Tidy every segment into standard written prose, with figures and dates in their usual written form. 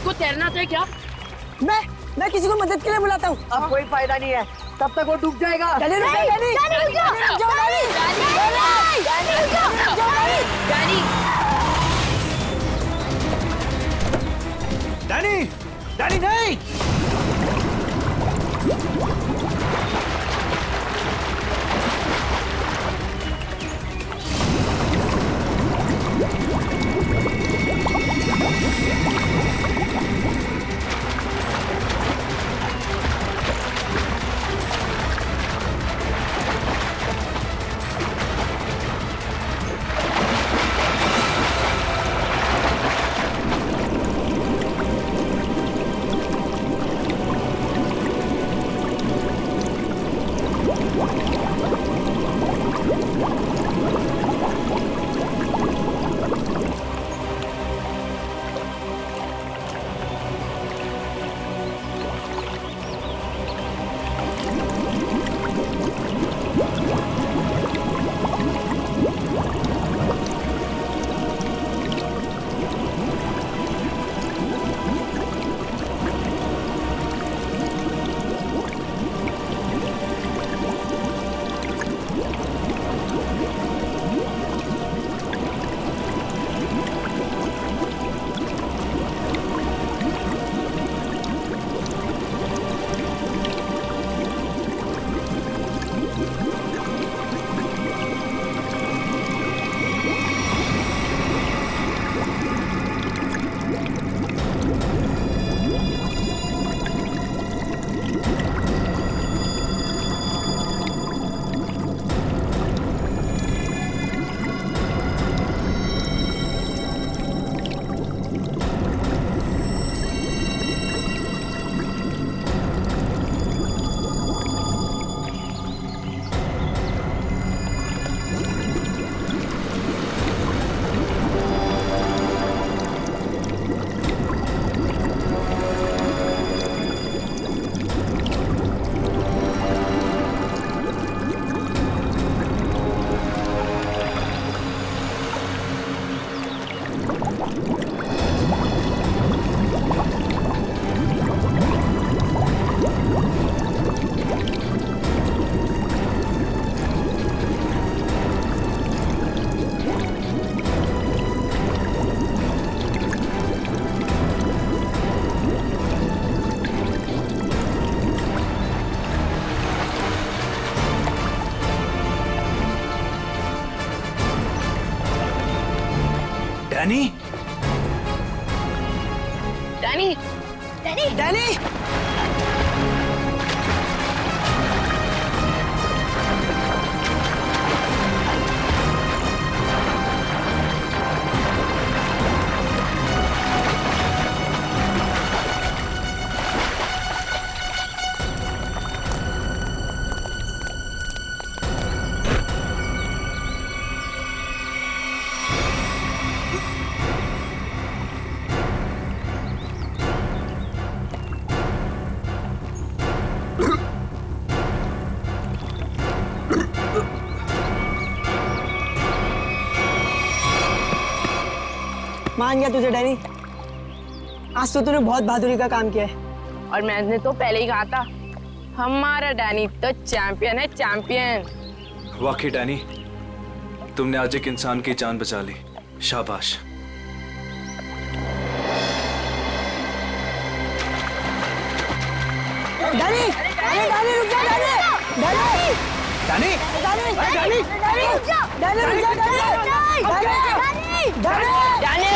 उसको तैरना आता है क्या? मैं किसी को मदद के लिए बुलाता हूँ। अब कोई फायदा नहीं है, तब तक वो डूब जाएगा। डैनी रुक जाओ, डैनी रुक जाओ, डैनी डैनी, डैनी नहीं। डैनी, डैनी, डैनी, डैनी मान गया तुझे डैनी। आज तो तूने बहुत बहादुरी का काम किया है। और मैंने तो पहले ही कहा था, हमारा डैनी तो चैंपियन है, चैंपियन। वाकई डैनी, तुमने आज एक इंसान की जान बचा ली। शाबाश। डैनी, अरे डैनी रुक जा, Danny, Danny, Danny, Danny, Danny, Danny रुक जा, डैनी रुक जा, डैनी, डैनी, डैनी,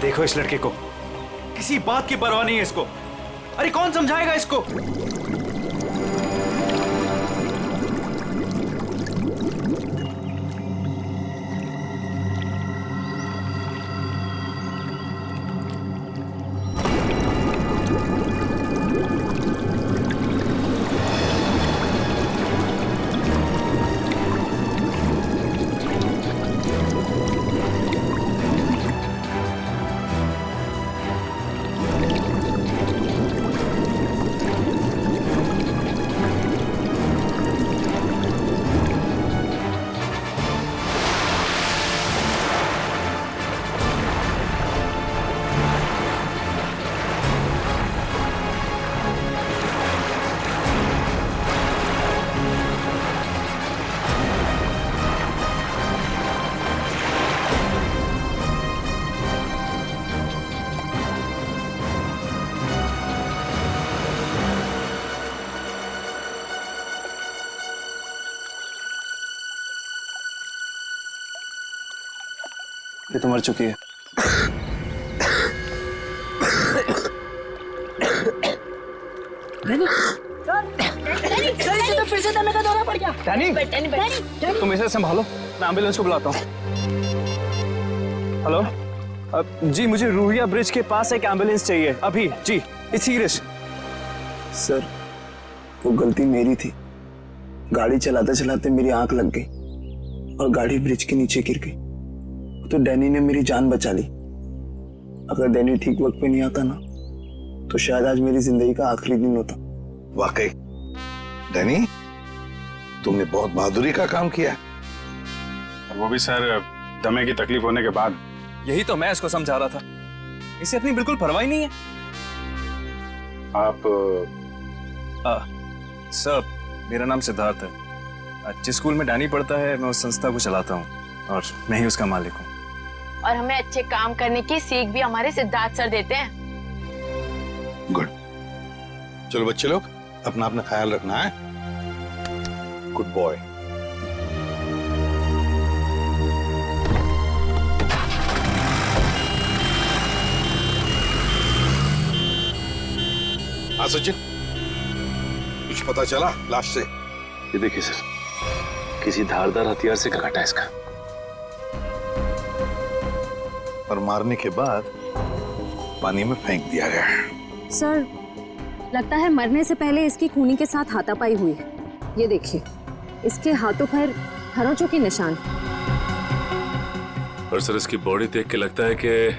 देखो इस लड़के को, किसी बात की परवाह नहीं है इसको। अरे कौन समझाएगा इसको? ये तो मर चुकी है। तो फिर से दमे का दौरा पड़ गया। डैनी, तुम इसे संभालो, मैं एम्बुलेंस को बुलाता हूँ। हेलो, जी मुझे रूहिया ब्रिज के पास एक एम्बुलेंस चाहिए अभी। जी, इट्स सीरियस। सर, वो गलती मेरी थी। गाड़ी चलाते चलाते मेरी आंख लग गई और गाड़ी ब्रिज के नीचे गिर गई। तो डैनी ने मेरी जान बचा ली। अगर डैनी ठीक वक्त पे नहीं आता ना, तो शायद आज मेरी जिंदगी का आखिरी दिन होता। वाकई डैनी, तुमने बहुत बहादुरी का काम किया। वो भी सर दमे की तकलीफ होने के बाद। यही तो मैं इसको समझा रहा था, इसे अपनी बिल्कुल परवाह नहीं है। आप सर, मेरा नाम सिद्धार्थ है। जिस स्कूल में डैनी पढ़ता है मैं उस संस्था को चलाता हूँ और मैं ही उसका मालिक हूँ। और हमें अच्छे काम करने की सीख भी हमारे सिद्धार्थ सर देते हैं। गुड। चलो बच्चे लोग, अपना अपना ख्याल रखना है। Good boy. हाँ सचिन, कुछ पता चला लाश से? ये देखिए सर, किसी धारदार हथियार से काटा है इसका। और मारने के बाद पानी में फेंक दिया गया है। सर, लगता है मरने से पहले इसकी खूनी के साथ हाथापाई हुई है। ये देखिए, इसके हाथों पर खरोंचों के निशान। और सर, इसकी बॉडी देख के लगता है कि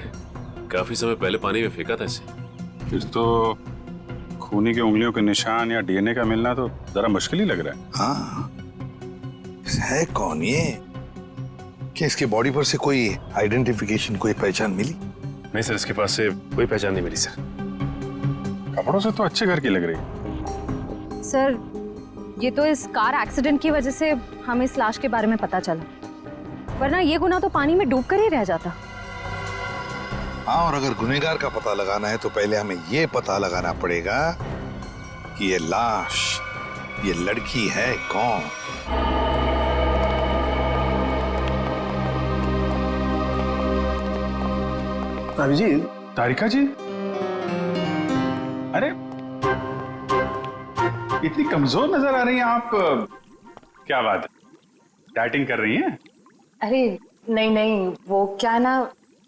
काफी समय पहले पानी में फेंका था इसे। फिर तो खूनी की उंगलियों के निशान या डीएनए का मिलना तो जरा मुश्किल ही लग रहा है। हाँ, है कौन ये? क्या इसके बॉडी पर से कोई आइडेंटिफिकेशन, कोई पहचान मिली? नहीं सर, इसके पास से कोई पहचान नहीं मिली सर। कपड़ों से तो अच्छे घर की लग रही है। सर, ये तो इस कार एक्सीडेंट की वजह से हमें इस लाश के बारे में पता चला, वरना ये गुनाह तो पानी में डूब कर ही रह जाता। हाँ, और अगर गुनहगार का पता लगाना है तो पहले हमें ये पता लगाना पड़ेगा कि ये लाश, ये लड़की है कौन। अभिजीत, तारिका जी, अरे इतनी कमजोर नजर आ रही हैं आप। क्या बात है, डाइटिंग कर रही हैं? अरे नहीं नहीं, वो क्या ना,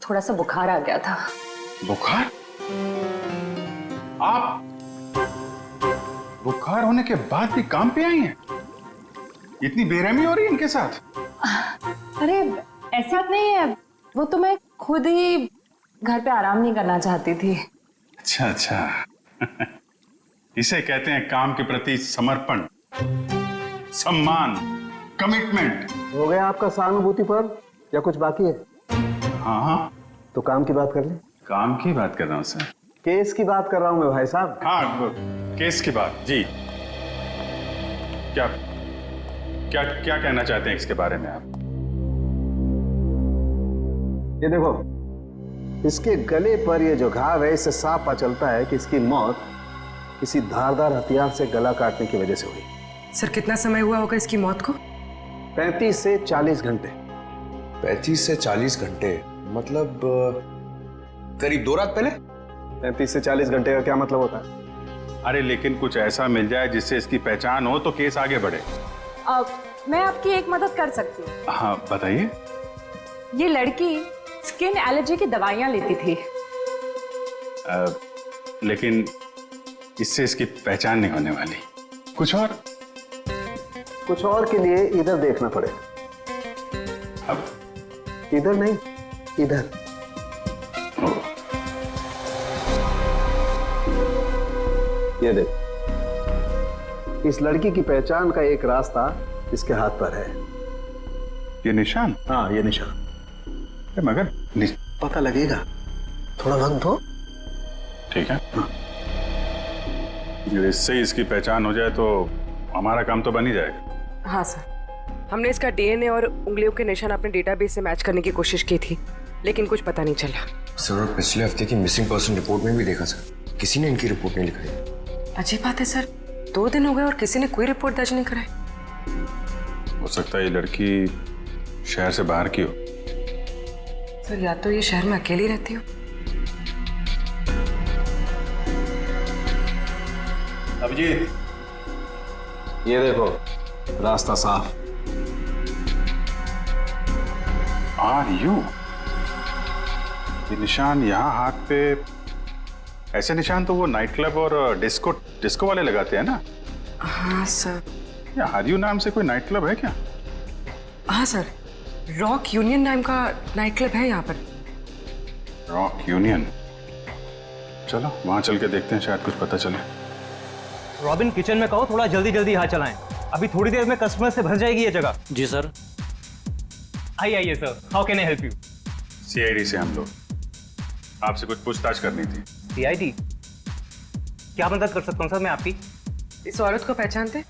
थोड़ा सा बुखार आ गया था। बुखार? आप बुखार होने के बाद भी काम पे आई हैं? इतनी बेरहमी हो रही है इनके साथ? अरे ऐसी बात नहीं है, वो तो मैं खुद ही घर पे आराम नहीं करना चाहती थी। अच्छा अच्छा। इसे कहते हैं काम के प्रति समर्पण, सम्मान, कमिटमेंट। हो गया आपका सहानुभूति पर या कुछ बाकी है? हाँ हाँ, तो काम की बात कर ले। काम की बात कर रहा हूँ सर। केस की बात कर रहा हूँ मैं भाई साहब। हाँ, केस की बात। जी, क्या क्या क्या कहना चाहते हैं इसके बारे में आप? ये देखो, इसके गले पर ये जो घाव है, इससे साफ पता चलता है कि इसकी मौत किसी धारदार हथियार से गला काटने की वजह से हुई। सर, कितना समय हुआ होगा इसकी मौत को? 35 से 40 घंटे। 35 से 40 घंटे मतलब करीब 2 रात पहले। 35 से 40 घंटे का क्या मतलब होता है? अरे लेकिन कुछ ऐसा मिल जाए जिससे इसकी पहचान हो तो केस आगे बढ़े। मैं आपकी एक मदद कर सकती हूँ। हाँ बताइए। ये लड़की स्किन एलर्जी की दवाइयाँ लेती थी। लेकिन इससे इसकी पहचान नहीं होने वाली। कुछ और के लिए इधर देखना पड़ेगा। अब इधर नहीं, इधर। ये देख, इस लड़की की पहचान का एक रास्ता इसके हाथ पर है। ये निशान? हाँ, ये निशान। मगर पता लगेगा, थोड़ा वक्त दो। ठीक है। इससे इसकी पहचान हो जाए तो हमारा काम तो बन ही जाएगा। हाँ सर, हमने इसका डीएनए और उंगलियों के निशान अपने डेटाबेस से मैच करने की कोशिश की थी, लेकिन कुछ पता नहीं चला। सर, और पिछले हफ्ते की मिसिंग पर्सन रिपोर्ट में भी देखा सर, किसी ने इनकी रिपोर्ट नहीं लिखाई। अजीब बात है सर, 2 दिन हो गए और किसी ने कोई रिपोर्ट दर्ज नहीं कराई। हो सकता है ये लड़की शहर से बाहर की हो। सर या तो ये शहर में अकेली रहती हो। अभिजीत, ये देखो रास्ता साफ। Are you? ये निशान यहाँ हाथ पे, ऐसे निशान तो वो नाइट क्लब और डिस्को वाले लगाते हैं ना? हाँ सर। ये आर यू नाम से कोई नाइट क्लब है क्या? हाँ सर, रॉक यूनियन नाम का नाइट क्लब है यहाँ पर। Rock union? चलो वहां चल के देखते हैं, शायद कुछ पता चले। रॉबिन, किचन में कहो थोड़ा जल्दी जल्दी हाथ चलाएं। अभी थोड़ी देर में कस्टमर से भर जाएगी ये जगह। जी सर। आइए sir, how can I help you? CID से हम लोग, आपसे कुछ पूछताछ करनी थी। सीआईडी? क्या मदद कर सकता हूँ सर मैं आपकी? इस औरत को पहचानते?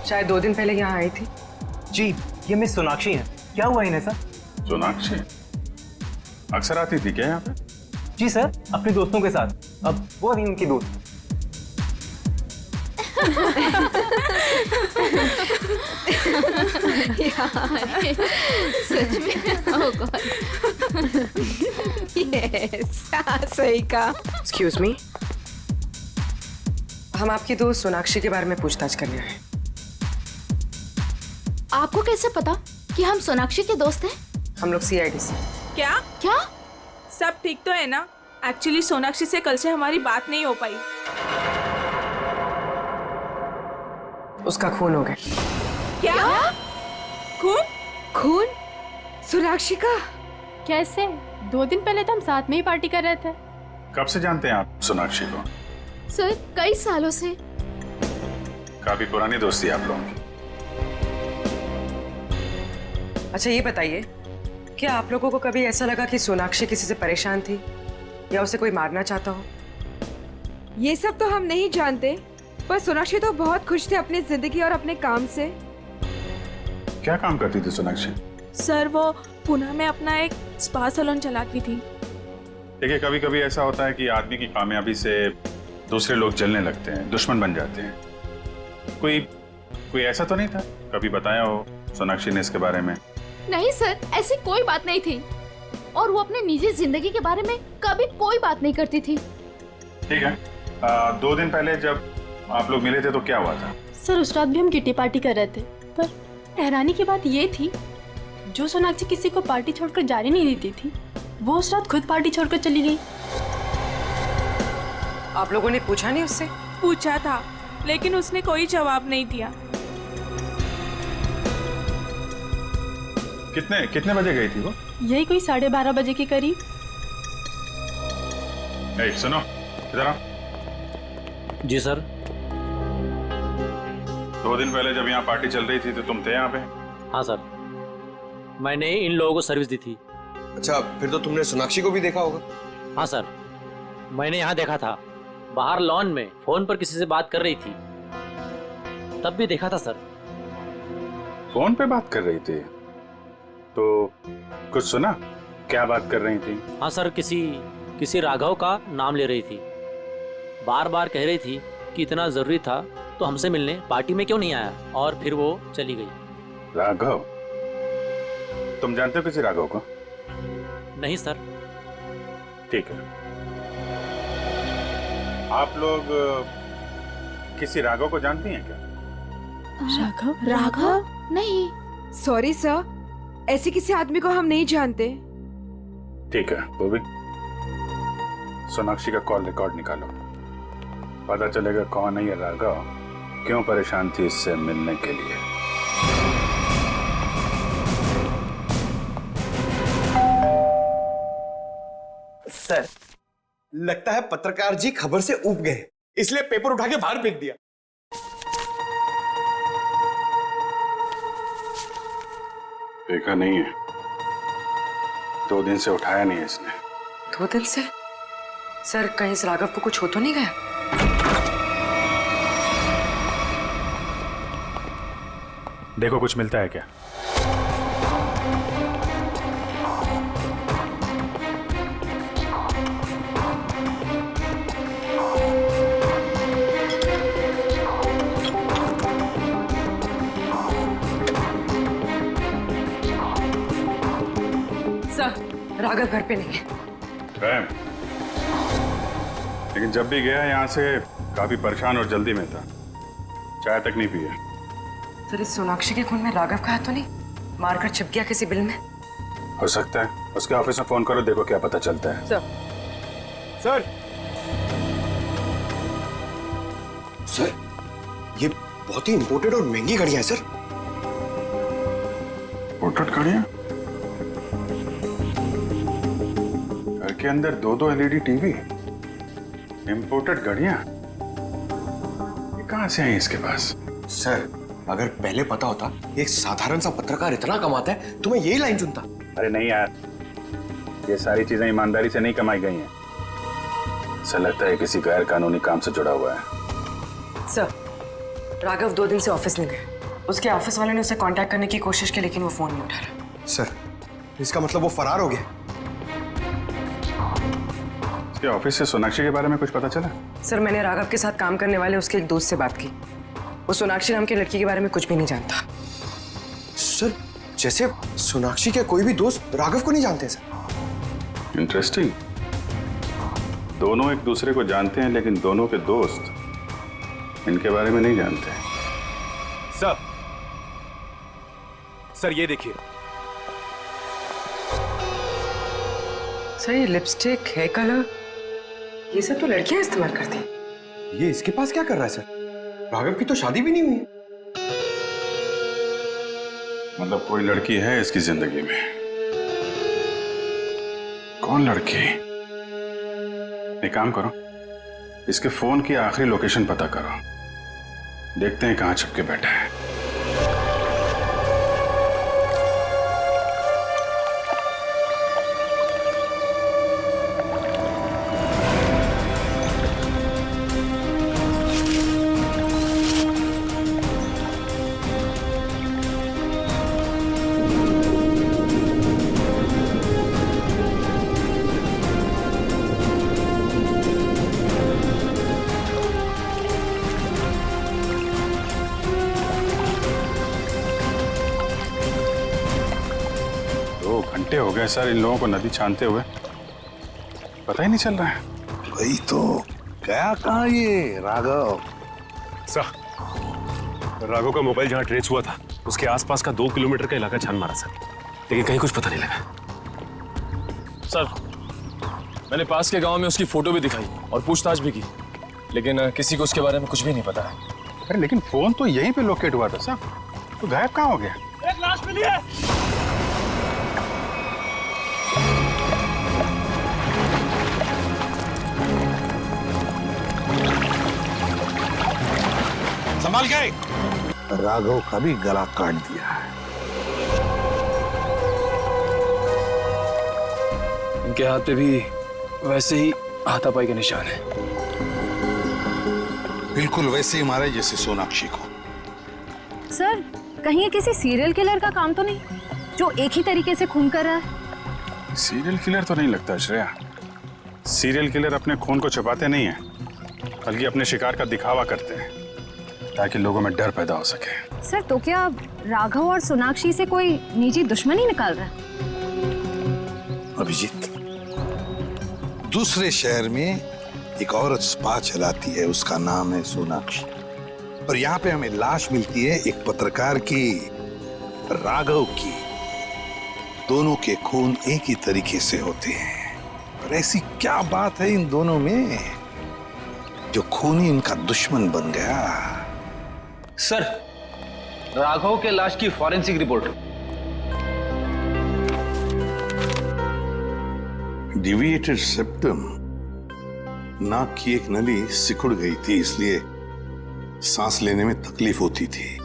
शायद 2 दिन पहले यहाँ आई थी। जी, ये मिस सोनाक्षी हैं। क्या हुआ इन्हें सर? सोनाक्षी अक्सर आती थी क्या यहाँ पे? जी सर, अपने दोस्तों के साथ। अब वो नहीं उनकी दोस्त। सच में? ओह गॉड। यस, सही कहा। एक्सक्यूज मी, हम आपकी दोस्त सोनाक्षी के बारे में पूछताछ करने आए। आपको कैसे पता कि हम सोनाक्षी के दोस्त हैं? हम लोग सीआईडी से। क्या? क्या? सब ठीक तो है ना? एक्चुअली सोनाक्षी से कल से हमारी बात नहीं हो पाई। उसका खून हो गया। क्या? खून? खून? सोनाक्षी का? कैसे? 2 दिन पहले तो हम साथ में ही पार्टी कर रहे थे। कब से जानते हैं आप सोनाक्षी को? सर, कई सालों से। काफी पुरानी दोस्ती है आप लोगों की। अच्छा ये बताइए, क्या आप लोगों को कभी ऐसा लगा कि सोनाक्षी किसी से परेशान थी या उसे कोई मारना चाहता हो? ये सब तो हम नहीं जानते, पर सोनाक्षी तो बहुत खुश थे अपनी जिंदगी और अपने काम से। क्या काम करती थी सोनाक्षी? सर, वो पुणे में अपना एक स्पा सैलून चलाती थी। देखिए, कभी कभी ऐसा होता है कि आदमी की कामयाबी से दूसरे लोग जलने लगते हैं, दुश्मन बन जाते हैं। कोई ऐसा तो नहीं था? कभी बताया हो सोनाक्षी ने इसके बारे में? नहीं सर, ऐसी कोई बात नहीं थी। और वो अपने निजी जिंदगी के बारे में कभी कोई बात नहीं करती थी। ठीक है। 2 दिन पहले जब आप लोग मिले थे तो क्या हुआ था? सर, उस रात भी हम किटी पार्टी कर रहे थे, पर हैरानी की बात ये थी, जो सोनाक्षी किसी को पार्टी छोड़कर जाने नहीं देती थी, वो उस रात खुद पार्टी छोड़कर चली गई। आप लोगों ने पूछा नहीं उससे? पूछा था, लेकिन उसने कोई जवाब नहीं दिया। कितने बजे गई थी वो? यही कोई 12:30 बजे के करीब। सुनो, इधर आओ। जी सर। 2 दिन पहले जब यहाँ पार्टी चल रही थी तो तुम थे यहाँ पे? हाँ सर, मैंने इन लोगों को सर्विस दी थी। अच्छा, फिर तो तुमने सोनाक्षी को भी देखा होगा? हाँ सर, मैंने यहाँ देखा था, बाहर लॉन में फोन पर किसी से बात कर रही थी, तब भी देखा था सर। फोन पे बात कर रही थी? तो कुछ सुना? क्या बात कर रही थी? हाँ सर, किसी राघव का नाम ले रही थी। बार बार कह रही थी कि इतना जरूरी था तो हमसे मिलने पार्टी में क्यों नहीं आया, और फिर वो चली गई। राघव? तुम जानते हो किसी राघव को? नहीं सर। ठीक है। आप लोग किसी राघव को जानती हैं क्या? राघव? राघव? नहीं। सॉरी सर, ऐसे किसी आदमी को हम नहीं जानते। ठीक है, वो भी सोनाक्षी का कॉल रिकॉर्ड निकालो, पता चलेगा कौन है ये राघव, क्यों परेशान थी इससे मिलने के लिए। सर, लगता है पत्रकार जी खबर से ऊब गए, इसलिए पेपर उठा के बाहर फेंक दिया। देखा नहीं है, 2 दिन से उठाया नहीं है इसने। 2 दिन से? सर, कहीं इस राघव को कुछ हो तो नहीं गया? देखो कुछ मिलता है क्या? सर, राघव घर पे नहीं है। प्रेम, लेकिन जब भी गया यहाँ से काफी परेशान और जल्दी में था, चाय तक नहीं पिया। सर, इस सोनाक्षी के खून में राघव का हाथ तो नहीं? मारकर छिप गया किसी बिल में? हो सकता है। उसके ऑफिस में फोन करो, देखो क्या पता चलता है। सर, सर, ये बहुत ही इंपोर्टेड और महंगी घड़ियां हैं सर। इंपोर्टेड घड़ियां? घर के अंदर 2-2 एलईडी टीवी, इंपोर्टेड घड़ियां, ये कहां से आई इसके पास? सर, अगर पहले पता होता एक साधारण सा पत्रकार इतना कमाता है तो मैं यही लाइन चुनता। अरे नहीं यार, ये सारी चीजें ईमानदारी से नहीं कमाई गई हैं। ऐसा लगता है किसी गैर कानूनी काम से जुड़ा हुआ है। सर, राघव 2 दिन से ऑफिस नहीं गए। उसके ऑफिस वाले ने उसे कांटेक्ट करने की कोशिश की, लेकिन वो फोन नहीं उठा रहा। सर, इसका मतलब वो फरार हो गया। उसके ऑफिस से सोनाक्षी के बारे में कुछ पता चला? सर, मैंने राघव के साथ काम करने वाले उसके एक दोस्त से बात की। वो सोनाक्षी नाम की लड़की के बारे में कुछ भी नहीं जानता। सर, जैसे सोनाक्षी के कोई भी दोस्त राघव को नहीं जानते सर। इंटरेस्टिंग। दोनों एक दूसरे को जानते हैं, लेकिन दोनों के दोस्त इनके बारे में नहीं जानते। सर, ये देखिए। सर, ये लिपस्टिक, हेयर कलर, ये सब तो लड़कियां इस्तेमाल करती हैं। ये इसके पास क्या कर रहा है सर? राघव की तो शादी भी नहीं हुई है। मतलब कोई लड़की है इसकी जिंदगी में। कौन लड़की? एक काम करो, इसके फोन की आखिरी लोकेशन पता करो, देखते हैं कहां छुप के बैठा है। हो गए सर इन लोगों को नदी छानते हुए, पता ही नहीं चल रहा है। वही तो, गया कहाँ ये राघव? सर, राघव का मोबाइल जहाँ ट्रेस हुआ था उसके आसपास का 2 किलोमीटर का इलाका छान मारा सर, लेकिन कहीं कुछ पता नहीं लगा। सर, मैंने पास के गांव में उसकी फोटो भी दिखाई और पूछताछ भी की, लेकिन किसी को उसके बारे में कुछ भी नहीं पता है। अरे लेकिन फोन तो यहीं पे लोकेट हुआ था सर, तो गायब कहाँ हो गया? एक लाश मिली है। संभाल गए। राघव का भी गला काट दिया है। इनके हाथ पे भी वैसे ही हाथापाई के निशान है। बिल्कुल वैसे ही मारे जैसे सोनाक्षी को। सर, कहीं ये किसी सीरियल किलर का काम तो नहीं, जो एक ही तरीके से खून कर रहा है? सीरियल किलर तो नहीं लगता श्रेया। सीरियल किलर अपने खून को छुपाते नहीं हैं, बल्कि अपने शिकार का दिखावा करते हैं ताकि लोगों में डर पैदा हो सके। सर, तो क्या राघव और सोनाक्षी से कोई निजी दुश्मनी निकाल रहा है? अभिजीत, दूसरे शहर में एक औरत स्पा चलाती है, उसका नाम है सोनाक्षी, और यहाँ पे हमें लाश मिलती है एक पत्रकार की, राघव की। दोनों के खून एक ही तरीके से होते हैं, और ऐसी क्या बात है इन दोनों में जो खूनी इनका दुश्मन बन गया? सर, राघव के लाश की फॉरेंसिक रिपोर्ट। डिविएटेड सेप्टम, नाक की एक नली सिकुड़ गई थी, इसलिए सांस लेने में तकलीफ होती थी।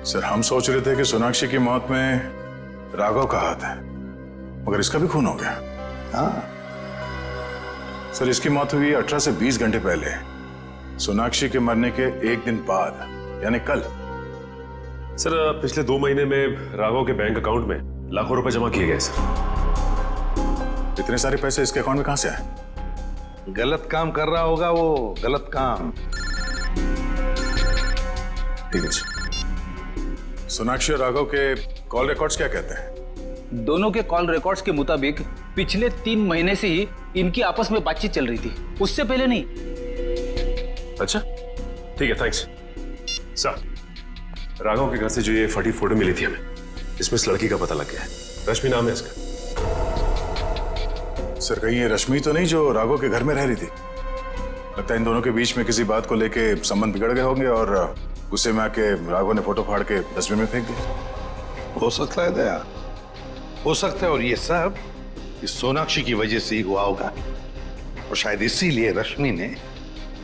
सर, हम सोच रहे थे कि सोनाक्षी की मौत में राघव का हाथ है, मगर इसका भी खून हो गया। हाँ सर, इसकी मौत हुई 18 से 20 घंटे पहले, सोनाक्षी के मरने के एक दिन बाद, यानी कल। सर, पिछले 2 महीने में राघव के बैंक अकाउंट में लाखों रुपए जमा किए गए सर। इतने सारे पैसे इसके अकाउंट में कहां से आए? गलत काम कर रहा होगा वो, गलत काम। ठीक है। सोनाक्षी और राघव के कॉल रिकॉर्ड्स क्या कहते हैं? दोनों के कॉल रिकॉर्ड्स के मुताबिक पिछले 3 महीने से ही इनकी आपस में बातचीत चल रही थी, उससे पहले नहीं। अच्छा ठीक है, थैंक्स सर। राघव के घर से जो ये फटी फोटो मिली थी हमें, इसमें इस लड़की का पता लग गया है। रश्मि नाम है इसका। सर कहीं ये रश्मि तो नहीं जो राघव के घर में रह रही थी? लगता है इन दोनों के बीच में किसी बात को लेके संबंध बिगड़ गए होंगे और गुस्से में आके राघव ने फोटो फाड़ के डस्टबिन में फेंक दिया। हो सकता है दया, हो सकता है। और ये सब इस सोनाक्षी की वजह से ही हुआ होगा, और शायद इसीलिए रश्मि ने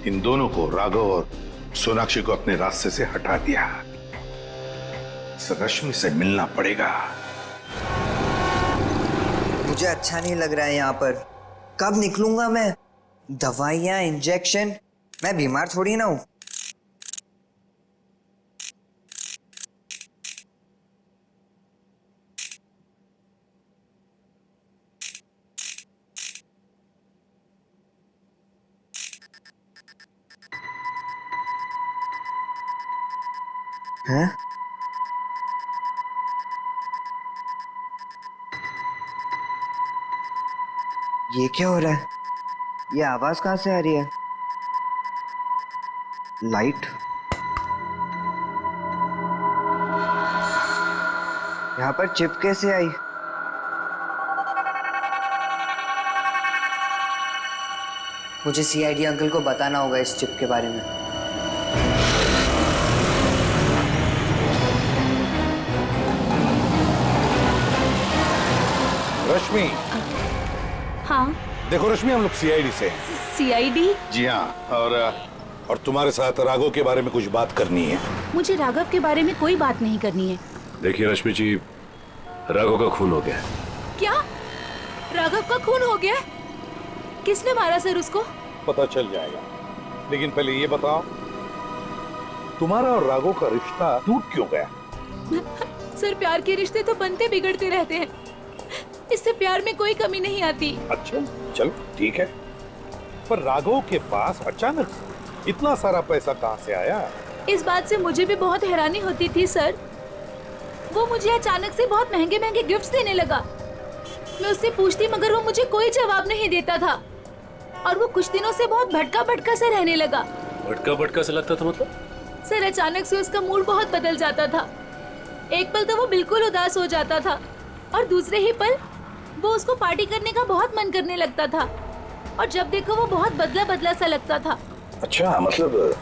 इन दोनों को, राघव और सोनाक्षी को, अपने रास्ते से हटा दिया। इस रश्मि से मिलना पड़ेगा। मुझे अच्छा नहीं लग रहा है यहाँ पर। कब निकलूंगा मैं? दवाइयाँ, इंजेक्शन, मैं बीमार थोड़ी ना हूँ। हैं? ये क्या हो रहा है? ये आवाज कहाँ से आ रही है? लाइट? यहाँ पर चिप कैसे आई? मुझे सीआईडी अंकल को बताना होगा इस चिप के बारे में। रश्मि। हाँ देखो रश्मि, हम लोग सीआईडी से। सीआईडी? जी हाँ, और तुम्हारे साथ राघव के बारे में कुछ बात करनी है। मुझे राघव के बारे में कोई बात नहीं करनी है। देखिए रश्मि जी, राघव का खून हो गया है। क्या? राघव का खून हो गया? किसने मारा सर उसको? पता चल जाएगा, लेकिन पहले ये बताओ, तुम्हारा और राघव का रिश्ता टूट क्यों गया? सर प्यार के रिश्ते तो बनते बिगड़ते रहते हैं, इससे प्यार में कोई कमी नहीं आती। अच्छा चलो ठीक है, पर राघव के पास अचानक से इतना सारा पैसा कहाँ से आया? इस बात से मुझे भी बहुत हैरानी होती थी सर। वो मुझे अचानक से बहुत महंगे महंगे गिफ्ट्स देने लगा। मैं उससे पूछती मगर वो मुझे कोई जवाब नहीं देता था, और वो कुछ दिनों से बहुत भटका भटका से रहने लगा। भटका भटका से लगता था मतलब? सर अचानक से उसका मूड बहुत बदल जाता था। एक पल तो वो बिल्कुल उदास हो जाता था, और दूसरे ही पल वो उसको पार्टी करने का बहुत मन करने लगता था, और जब देखो वो बहुत बदला बदला सा लगता था। अच्छा, मतलब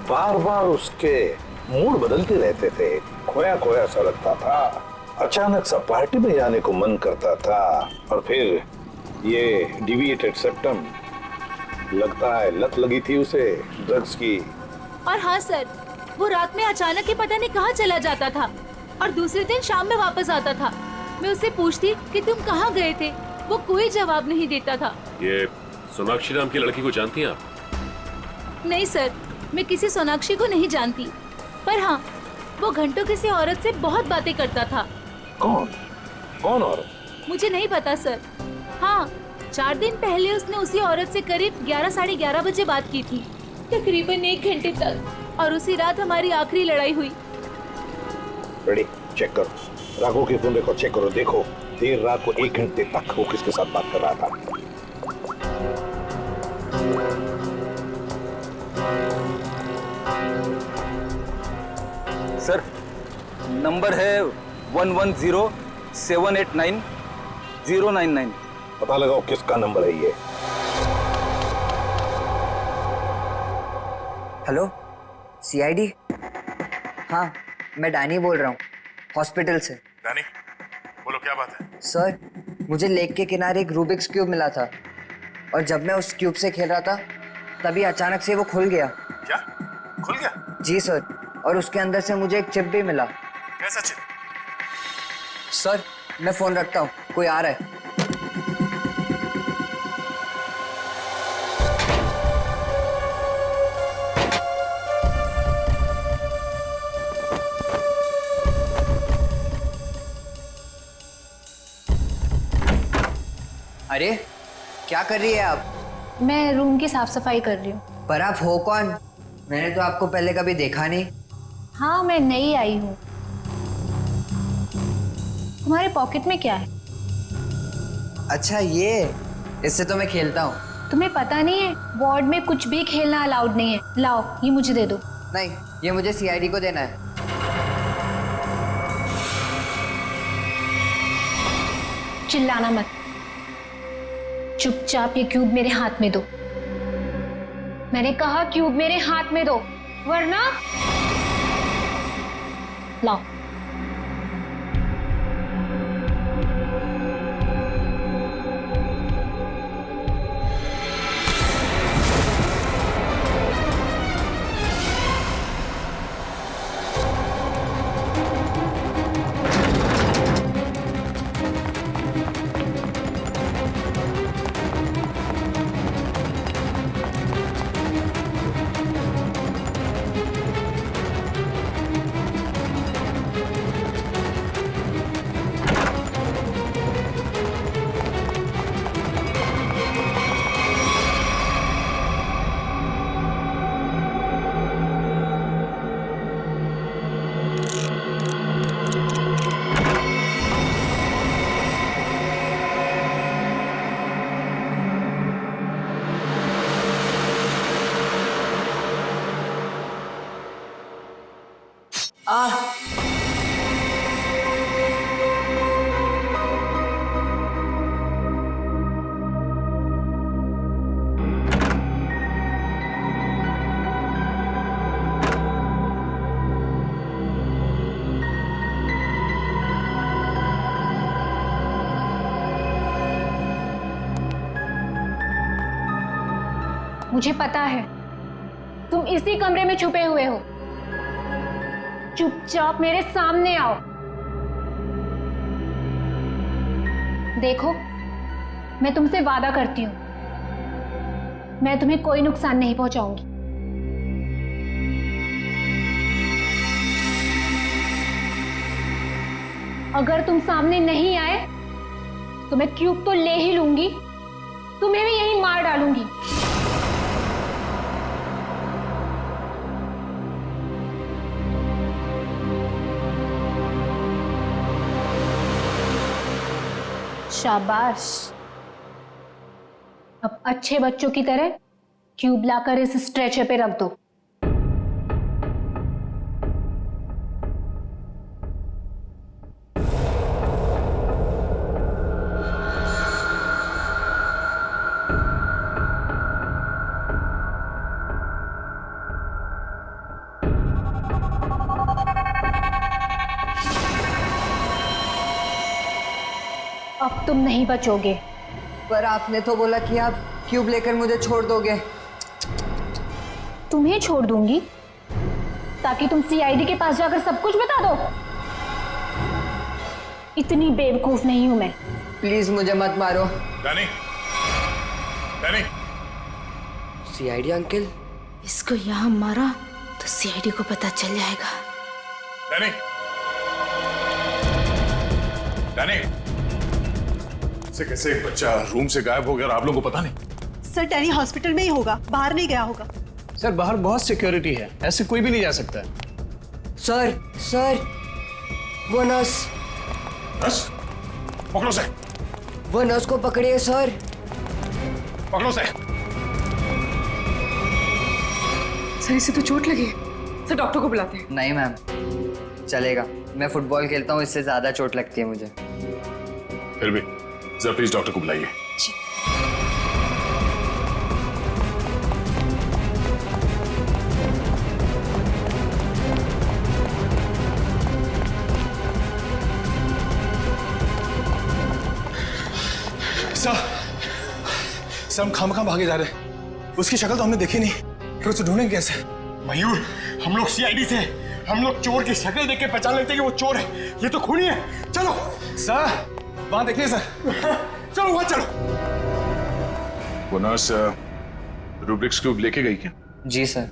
बार बार उसके मूड बदलते रहते थे, खोया खोया सा लगता था, अचानक सा पार्टी में जाने को मन करता था, और फिर ये डिविएटेड सेप्टम, लगता है लत लगी थी उसे ड्रग्स की। और हाँ सर, वो रात में अचानक ही पता नहीं कहाँ चला जाता था, और दूसरे दिन शाम में वापस आता था। मैं उससे पूछती कि तुम कहाँ गए थे, वो कोई जवाब नहीं देता था। ये सोनाक्षी नाम की लड़की को जानती हैं आप? नहीं सर, मैं किसी सोनाक्षी को नहीं जानती, पर हाँ वो घंटों किसी औरत से बहुत बातें करता था। कौन औरत? मुझे नहीं पता सर। हाँ, 4 दिन पहले उसने उसी औरत से करीब 11 साढ़े 11 बजे बात की थी, तकरीबन 1 घंटे तक, और उसी रात हमारी आखिरी लड़ाई हुई। रेडी, चेक करो राघव के फोन रिकॉर्ड, चेक करो, देखो देर रात को 1 घंटे तक वो किसके साथ बात कर रहा था। सर नंबर है 110789 पता लगाओ किसका नंबर है ये। Hello, CID? हाँ, मैं डैनी बोल रहा हूँ, हॉस्पिटल से। डैनी, बोलो क्या बात है? सर, मुझे लेक के किनारे एक रूबिक्स क्यूब मिला था, और जब मैं उस क्यूब से खेल रहा था तभी अचानक से वो खुल गया। क्या? खुल गया? जी सर, और उसके अंदर से मुझे एक चिप भी मिला। कैसा चिप? सर मैं फोन रखता हूँ, कोई आ रहा है। अरे क्या कर रही है आप? मैं रूम की साफ सफाई कर रही हूँ। पर आप हो कौन? मैंने तो आपको पहले कभी देखा नहीं। हाँ, मैं नई आई हूँ। तुम्हारे पॉकेट में क्या है? अच्छा ये, इससे तो मैं खेलता हूँ। तुम्हें पता नहीं है वार्ड में कुछ भी खेलना अलाउड नहीं है। लाओ ये मुझे दे दो। नहीं, ये मुझे सीआईडी को देना है। चिल्लाना मत, चुपचाप ये क्यूब मेरे हाथ में दो। मैंने कहा क्यूब मेरे हाथ में दो, वरना लाओ। मुझे पता है तुम इसी कमरे में छुपे हुए हो। चुपचाप मेरे सामने आओ। देखो, मैं तुमसे वादा करती हूं, मैं तुम्हें कोई नुकसान नहीं पहुंचाऊंगी। अगर तुम सामने नहीं आए तो मैं क्यूब तो ले ही लूंगी, तुम्हें भी यहीं मार डालूंगी। शाबाश, अब अच्छे बच्चों की तरह क्यूब लाकर इस स्ट्रेचर पे रख दो। अब तुम नहीं बचोगे। पर आपने तो बोला कि आप क्यूब लेकर मुझे छोड़ दोगे। तुम्हें छोड़ दूंगी ताकि तुम सीआईडी के पास जाकर सब कुछ बता दो। इतनी बेवकूफ नहीं हूं मैं। प्लीज मुझे मत मारो। Danny, Danny. सीआईडी अंकल, इसको यहां मारा तो सीआईडी को पता चल जाएगा। डैनी, डैनी, कैसे एक बच्चा रूम से गायब हो गया और आप लोगों को पता नहीं? सर डैनी हॉस्पिटल में ही होगा, बाहर नहीं गया होगा। सर बाहर बहुत सिक्योरिटी है, ऐसे कोई भी नहीं जा सकता। सर, सर, वो नर्स। नर्स? पकड़ो से। वो नर्स को पकड़िए सर। पकड़ो से। सर इसे तो चोट लगी है, सर डॉक्टर को बुलाते हैं। नहीं मैम, चलेगा, मैं फुटबॉल खेलता हूँ, इससे ज्यादा चोट लगती है मुझे। फिर भी जरा प्लीज डॉक्टर को बुलाइए। सर हम खामखा भागे जा रहे हैं। उसकी शक्ल तो हमने देखी नहीं, फिर उसे ढूंढेंगे कैसे? मयूर, हम लोग सीआईडी से, हम लोग चोर की शक्ल देख के पहचान लेते हैं कि वो चोर है। ये तो खूनी है। चलो सर, वहां देखिए सर। चलो वहां चलो। वो नर्स रूब्रिक्स क्यूब लेके गई क्या? जी सर।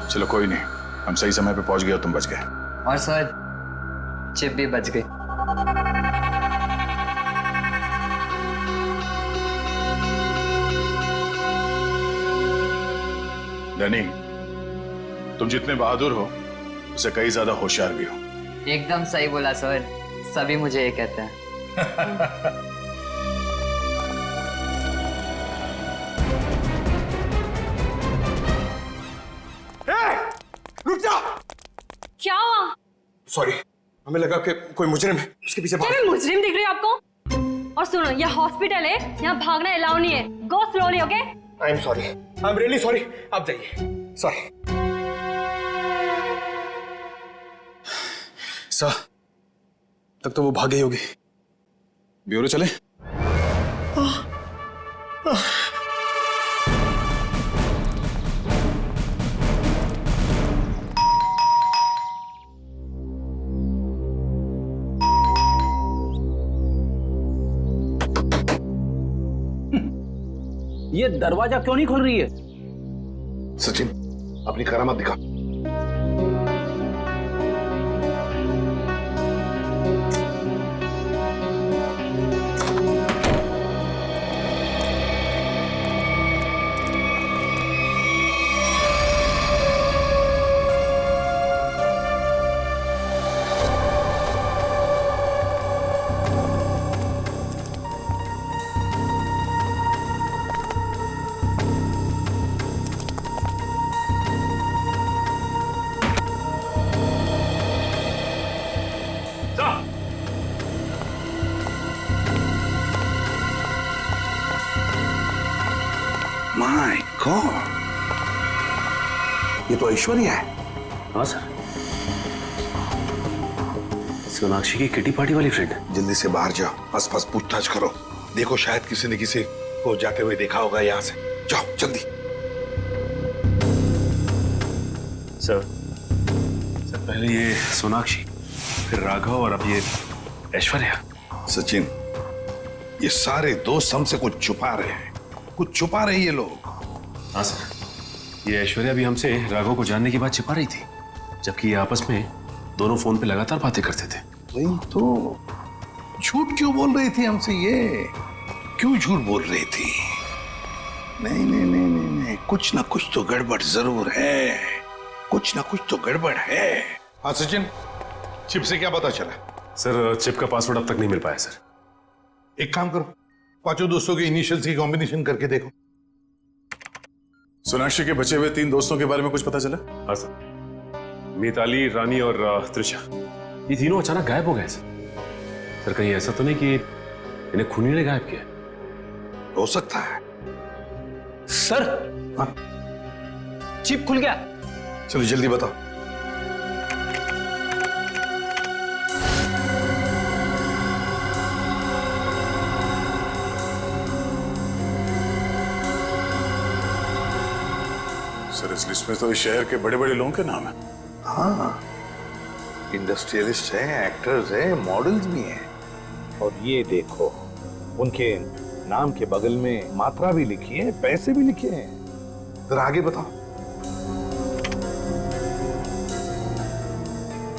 चलो कोई नहीं, हम सही समय पे पहुंच गए और तुम बच गए। और सर चिप भी बच गई। डैनी, तुम जितने बहादुर हो उससे कई ज्यादा होशियार भी हो। एकदम सही बोला सर, सभी मुझे ये कहते हैं। रुक जा। क्या हुआ? सॉरी, हमें लगा कि कोई मुजरिम है, उसके पीछे भाग। क्या मैं मुजरिम दिख रही हूँ आपको? और सुनो, ये हॉस्पिटल है, यहाँ भागना अलाउ नहीं है। गो slowly, okay? I am sorry, I am really sorry. आप जाइए। सॉरी सर, तब तो वो भाग गई होगी। ब्यूरो चले? ये दरवाजा क्यों नहीं खोल रही है? सचिन, अपनी करामत दिखा। माय गॉड, ये तो ऐश्वर्या है। हाँ सर, सोनाक्षी की किटी पार्टी वाली फ्रेंड। जल्दी से बाहर जाओ, आसपास पूछताछ करो। देखो, शायद किसी ने किसी को जाते हुए देखा होगा यहाँ से। जाओ जल्दी। सर, पहले ये सोनाक्षी, फिर राघव और अब ये ऐश्वर्या। सचिन, ये सारे दोस्त हमसे कुछ छुपा रहे हैं, कुछ छुपा रहे ये लोग। हाँ सर, ये ऐश्वर्या भी हमसे राघव को जानने की बात छिपा रही थी, जबकि ये आपस में दोनों फोन पे लगातार बातें करते थे। वही तो, झूठ क्यों बोल रही थी हमसे? ये क्यों झूठ बोल रही थी? नहीं नहीं नहीं नहीं नहीं, कुछ ना कुछ तो गड़बड़ जरूर है, कुछ ना कुछ तो गड़बड़ है। हाँ सचिन, चिप से क्या पता चला? सर, चिप का पासवर्ड अब तक नहीं मिल पाया सर। एक काम करो, पांचों दोस्तों के इनिशियल्स की कॉम्बिनेशन करके देखो। सोनाक्षी के बचे हुए 3 दोस्तों के बारे में कुछ पता चला? हाँ सर, मिताली, रानी और त्रिशा, ये तीनों अचानक गायब हो गए सर। कहीं ऐसा तो नहीं कि इन्हें खूनी ने गायब किया? हो सकता है सर। हाँ? चिप खुल गया। चलो जल्दी बताओ। सर, इस लिस्ट में तो इस शहर के बड़े बड़े लोगों के नाम है। हाँ, इंडस्ट्रियलिस्ट हैं, एक्टर्स हैं, मॉडल्स भी हैं। और ये देखो, उनके नाम के बगल में मात्रा भी लिखी है, पैसे भी लिखे हैं। जरा आगे बताओ।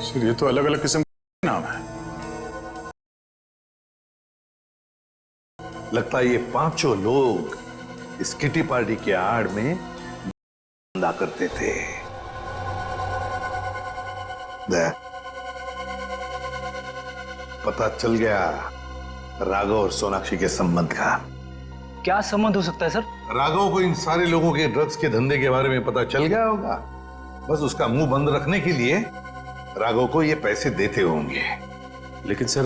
सर, ये तो अलग अलग किस्म के नाम है। लगता है ये पांचों लोग इस किटी पार्टी के आड़ में धंधा करते थे। पता चल गया राघव और सोनाक्षी के संबंध का। क्या संबंध हो सकता है सर? राघव को इन सारे लोगों के ड्रग्स के धंधे के बारे में पता चल गया होगा। बस उसका मुंह बंद रखने के लिए राघव को ये पैसे देते होंगे। लेकिन सर,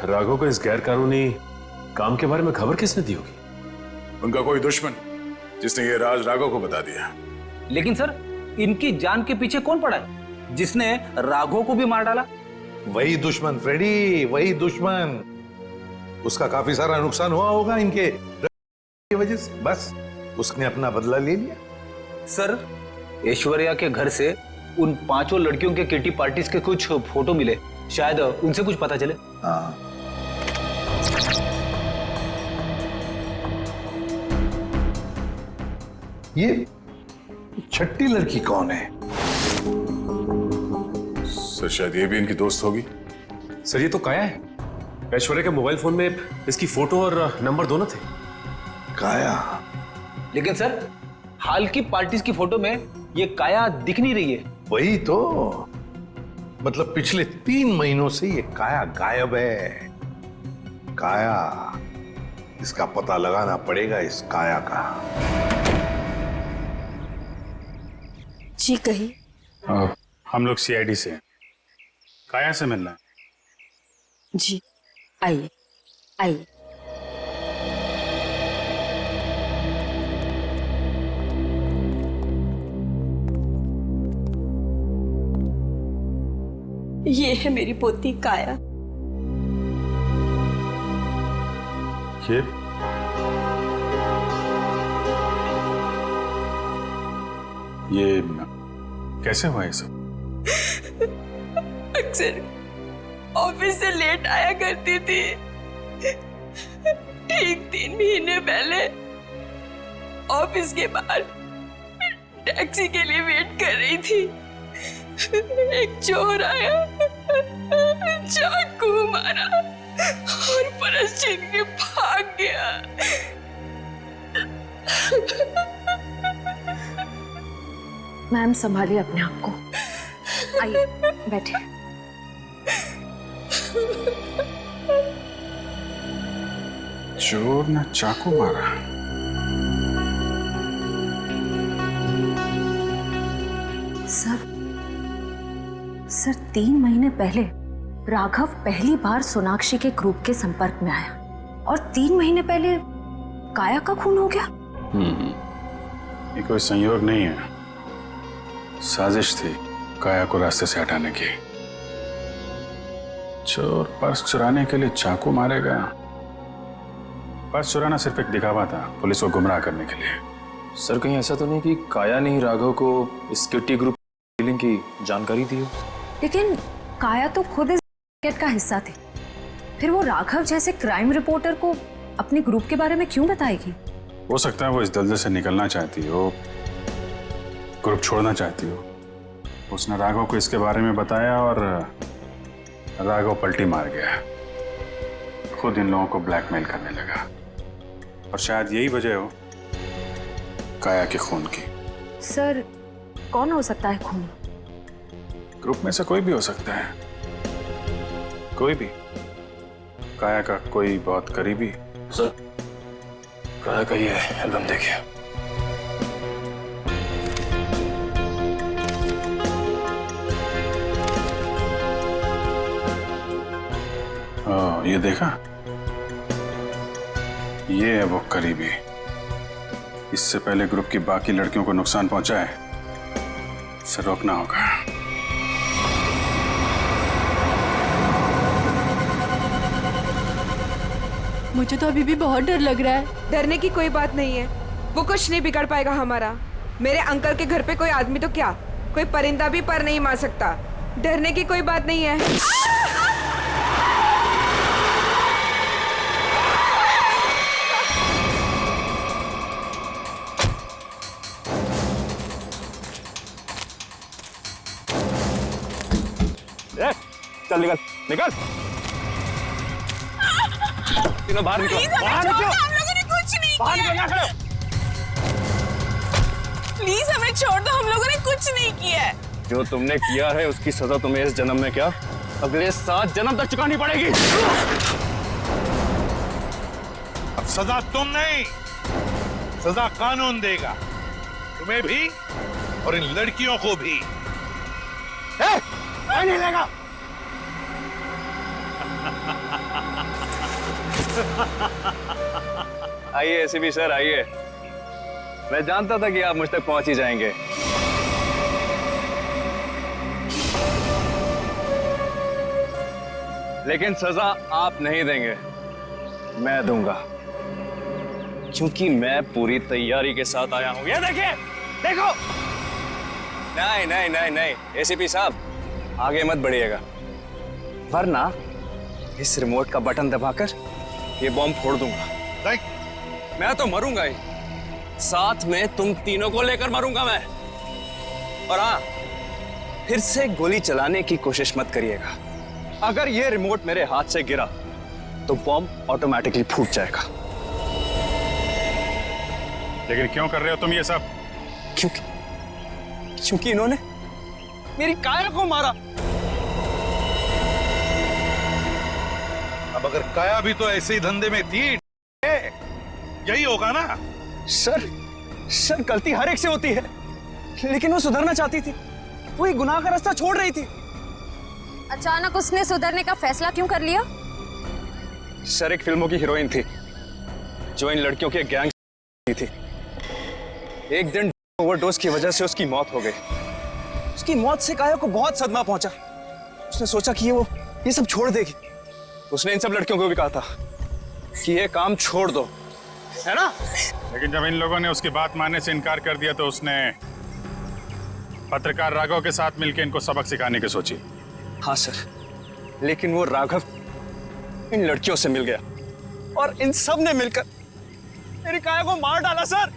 राघव को इस गैर कानूनी काम के बारे में खबर किसने दी होगी? उनका कोई दुश्मन जिसने ये राज राघव को बता दिया। लेकिन सर, इनकी जान के पीछे कौन पड़ा है जिसने राघव को भी मार डाला? वही दुश्मन फ्रेडी, वही दुश्मन। उसका काफी सारा नुकसान हुआ होगा इनके की वजह से, बस उसने अपना बदला ले लिया। सर, ऐश्वर्या के घर से उन पांचों लड़कियों के किटी पार्टीज के कुछ फोटो मिले, शायद उनसे कुछ पता चले। हाँ, ये छठी लड़की कौन है? सर, शायद ये भी इनकी दोस्त होगी। सर, ये तो काया है। ऐश्वर्या के मोबाइल फोन में इसकी फोटो और नंबर दोनों थे। काया? लेकिन सर, हाल की पार्टीज की फोटो में ये काया दिख नहीं रही है। वही तो, मतलब पिछले 3 महीनों से ये काया गायब है। काया, इसका पता लगाना पड़ेगा, इस काया का। जी कही। हम लोग सीआईडी से हैं। काया से मिलना है। जी आइए आइए। ये है मेरी पोती काया। ये कैसे हुआ ये सब? अक्सर ऑफिस से लेट आया करती थी। ठीक 3 महीने पहले ऑफिस के बाहर टैक्सी के लिए वेट कर रही थी। एक चोर आया, चाकू मारा और पर्स छीन के भाग गया। मैम संभालिए अपने आप को। आइए बैठे। चोर ने चाकू मारा। सर 3 महीने पहले राघव पहली बार सोनाक्षी के ग्रुप के संपर्क में आया और 3 महीने पहले काया का खून हो गया। ये कोई संयोग नहीं है, साजिश थी काया को रास्ते से हटाने की। चोर पर्स चुराने के लिए चाकू मारेगा। पर्स चुराना सिर्फ एक दिखावा था, पुलिस को गुमराह करने के लिए। सर कहीं ऐसा तो नहीं कि काया ने ही राघव को इस किट्टी ग्रुप डीलिंग की जानकारी दी हो? लेकिन काया तो खुद इस रैकेट का हिस्सा थी, फिर वो राघव जैसे क्राइम रिपोर्टर को अपने ग्रुप के बारे में क्यों बताएगी? हो सकता है वो इस दलदल से निकलना चाहती हो, ग्रुप छोड़ना चाहती हो। उसने राघव को इसके बारे में बताया और राघव पलटी मार गया। खुद इन लोगों को ब्लैकमेल करने लगा और शायद यही वजह हो काया के खून की। सर कौन हो सकता है खूनी? ग्रुप में से कोई भी हो सकता है, कोई भी। काया का कोई बहुत करीबी। सर काया का ये एल्बम देखिए। ये देखा, ये है वो करीबी। इससे पहले ग्रुप की बाकी लड़कियों को नुकसान पहुंचाए, इसे रोकना होगा। मुझे तो अभी भी बहुत डर लग रहा है। डरने की कोई बात नहीं है, वो कुछ नहीं बिगाड़ पाएगा हमारा। मेरे अंकल के घर पे कोई आदमी तो क्या, कोई परिंदा भी पर नहीं मार सकता। डरने की कोई बात नहीं है। चल निकल निकल, तीनों बाहर निकलो, बाहर निकलो। हम लोगों ने कुछ नहीं किया। प्लीज हमें छोड़ दो, हम लोगों ने कुछ नहीं किया है। जो तुमने किया है उसकी सजा तुम्हें इस जन्म में क्या, अगले 7 जन्म तक चुकानी पड़ेगी। अब सजा तुम नहीं, सजा कानून देगा, तुम्हें भी और इन लड़कियों को भी। नहीं लेगा। आइए एसीपी सर आइए, मैं जानता था कि आप मुझ तक पहुंच ही जाएंगे। लेकिन सजा आप नहीं देंगे, मैं दूंगा, क्योंकि मैं पूरी तैयारी के साथ आया हूं। ये देखिए, देखो। नहीं नहीं नहीं नहीं एसीपी साहब आगे मत बढ़िएगा, वरना इस रिमोट का बटन दबाकर ये बॉम्ब फोड़ दूंगा। मैं तो मरूंगा ही, साथ में तुम तीनों को लेकर मरूंगा मैं। और हाँ, फिर से गोली चलाने की कोशिश मत करिएगा। अगर ये रिमोट मेरे हाथ से गिरा तो बॉम्ब ऑटोमेटिकली फूट जाएगा। लेकिन क्यों कर रहे हो तुम ये सब? क्योंकि इन्होंने मेरी काया को मारा। अब अगर काया भी तो ऐसे ही धंधे में थी, यही होगा ना? सर गलती हर एक से होती है, लेकिन वो सुधरना चाहती थी, वो एक गुनाह का रास्ता छोड़ रही थी। अचानक उसने सुधरने का फैसला क्यों कर लिया? सर एक फिल्मों की हीरोइन थी जो इन लड़कियों के गैंग थी। एक दिन ओवरडोज की वजह से उसकी मौत हो गई। उसकी मौत से काया को बहुत सदमा पहुंचा। उसने सोचा कि ये सब छोड़ देगी। उसने इन सब लड़कियों को भी कहा था कि ये काम छोड़ दो, है ना? लेकिन जब इन लोगों ने उसकी बात मानने से इनकार कर दिया तो उसने पत्रकार राघव के साथ मिलकर इनको सबक सिखाने की सोची। हाँ सर, लेकिन वो राघव इन लड़कियों से मिल गया और इन सब ने मिलकर मेरी काया को मार डाला सर,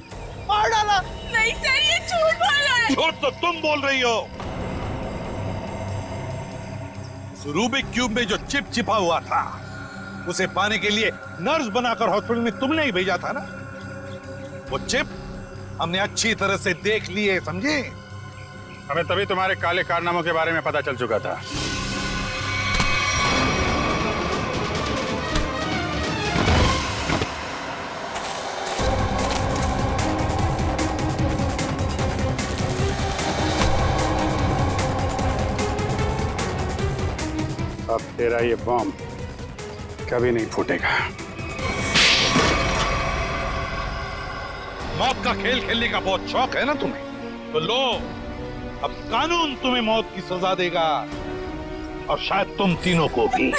मार डाला। नहीं सर, ये झूठ बोल रहा है। झूठ तो तुम बोल रही हो। उस रूबिक क्यूब में जो चिप छिपा हुआ था, उसे पाने के लिए नर्स बनाकर हॉस्पिटल में तुमने ही भेजा था ना? वो चिप हमने अच्छी तरह से देख लिए, समझे? हमें तभी तुम्हारे काले कारनामों के बारे में पता चल चुका था। अब तेरा ये बॉम्ब कभी नहीं फूटेगा। मौत का खेल खेलने का बहुत शौक है ना तुम्हें? तो लो, अब कानून तुम्हें मौत की सजा देगा, और शायद तुम तीनों को भी।